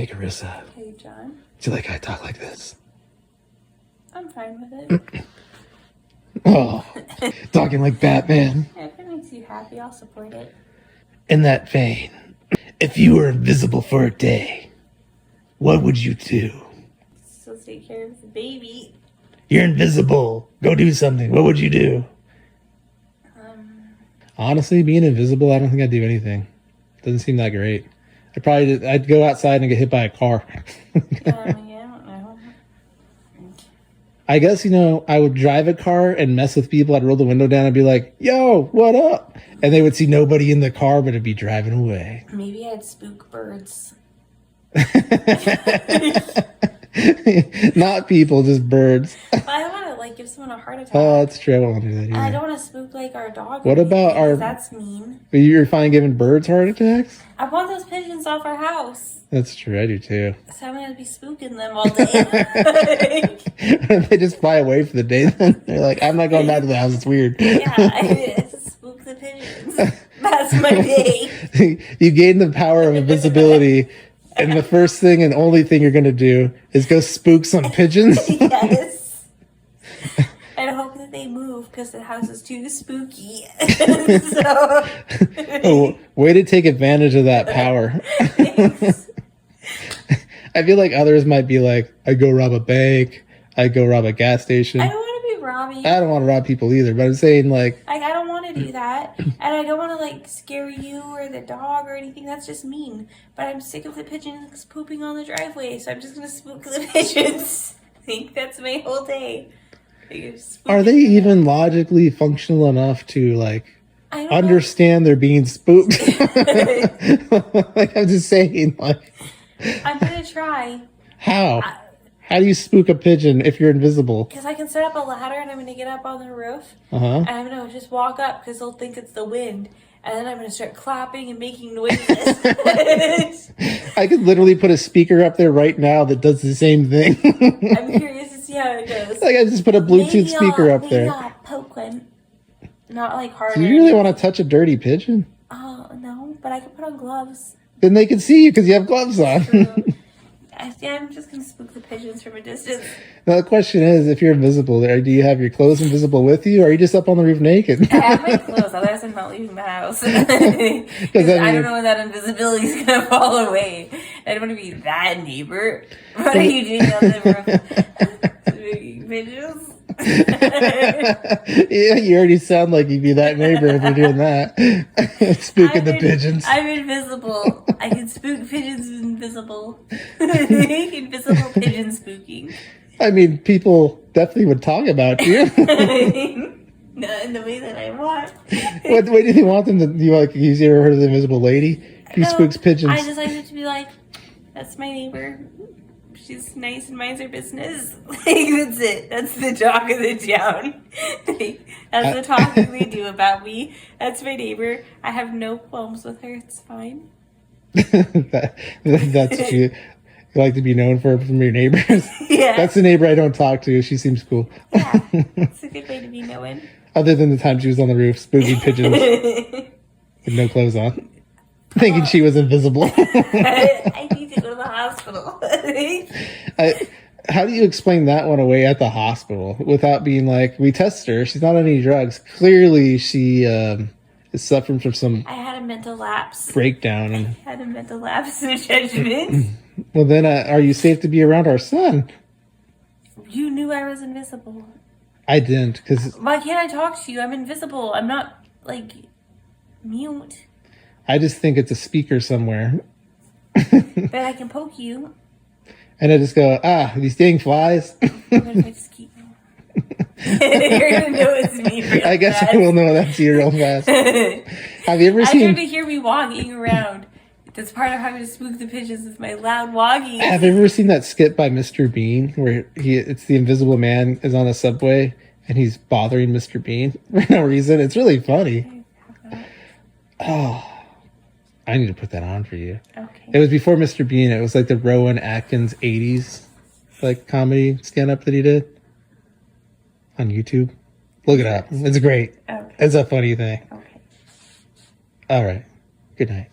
Hey, Kyrissa. Hey, John. Do you like how I talk like this? I'm fine with it. Oh, talking like Batman. If it makes you happy, I'll support it. In that vein, if you were invisible for a day, what would you do? Still take care of the baby. You're invisible. Go do something. What would you do? Honestly, being invisible, I don't think I'd do anything. Doesn't seem that great. I'd go outside and get hit by a car. Yeah, I don't know. I guess, I would drive a car and mess with people. I'd roll the window down and be like, yo, what up? And they would see nobody in the car, but it'd be driving away. Maybe I'd spook birds. Not people, just birds. But I don't want to give someone a heart attack. Oh, that's true. I don't want to do that either. And I don't want to spook our dog. What about our? That's mean. You're fine giving birds heart attacks? I want those pigeons off our house. That's true. I do too. So I'm gonna be spooking them all day. They just fly away for the day. Then they're like, I'm not going back to the house. It's weird. Yeah, I just spook the pigeons. That's my day. You gain the power of invisibility. And the first thing and only thing you're going to do is go spook some pigeons. Yes. And hope that they move because the house is too spooky. So. Oh, way to take advantage of that power. I feel like others might be like, I go rob a bank. I go rob a gas station. I don't want to be robbing. I don't want to rob people either, but I'm saying like I don't want to do that. And I don't want to scare you or the dog or anything. That's just mean. But I'm sick of the pigeons pooping on the driveway, so I'm just going to spook the pigeons. I think that's my whole day. Are they even logically functional enough to understand they're being spooked? I'm just saying I'm going to try. How? How do you spook a pigeon if you're invisible? Because I can set up a ladder and I'm going to get up on the roof. And I'm going to just walk up because they'll think it's the wind. And then I'm going to start clapping and making noises. I could literally put a speaker up there right now that does the same thing. I'm curious to see how it goes. I just put a Bluetooth speaker up there. Maybe I'll poke one. Not harder. Do you really want to touch a dirty pigeon? Oh, no. But I can put on gloves. Then they can see you because you have gloves on. I'm just going to spook the pigeons from a distance. Now the question is, if you're invisible, do you have your clothes invisible with you, or are you just up on the roof naked? I have my clothes, otherwise I'm not leaving the house. I don't know when that invisibility is going to fall away. I don't want to be that neighbor. What are you doing on the roof? Pigeons? Yeah, you already sound like you'd be that neighbor if you're doing that. Spooking the pigeons. I'm invisible. I can spook pigeons invisible. Invisible pigeon spooking. I mean, people definitely would talk about you. Not in the way that I want. What way do you want them to? Do you ever heard of the invisible lady? Who spooks pigeons? I just like it to be like, that's my neighbor. She's nice and minds her business. That's it. That's the talk of the town. That's the talking they do about me. That's my neighbor. I have no qualms with her. It's fine. That's what you like to be known for from your neighbors. Yeah. That's the neighbor I don't talk to. She seems cool. Yeah. It's a good way to be known. Other than the time she was on the roof spooking pigeons with no clothes on. Thinking she was invisible. I need to go to the hospital. How do you explain that one away at the hospital without being like, we test her, she's not on any drugs. Clearly she is suffering from some I had a mental lapse. breakdown. And I had a mental lapse in judgment. Well, then are you safe to be around our son? You knew I was invisible. I didn't, because... Why can't I talk to you? I'm invisible. I'm not, mute. I just think it's a speaker somewhere. But I can poke you. And I just go, these dang flies. What if I just keep You're going to know it's me real I guess fast. I will know that's you real fast. Have you ever seen... I tried to hear me walking around. That's part of having to spook the pigeons is my loud walking. Have you ever seen that skit by Mr. Bean where it's the invisible man is on a subway and he's bothering Mr. Bean for no reason? It's really funny. Oh, I need to put that on for you. Okay. It was before Mr. Bean. It was the Rowan Atkins 80s comedy stand-up that he did on YouTube. Look it up. It's great. Okay. It's a funny thing. Okay. All right. Good night.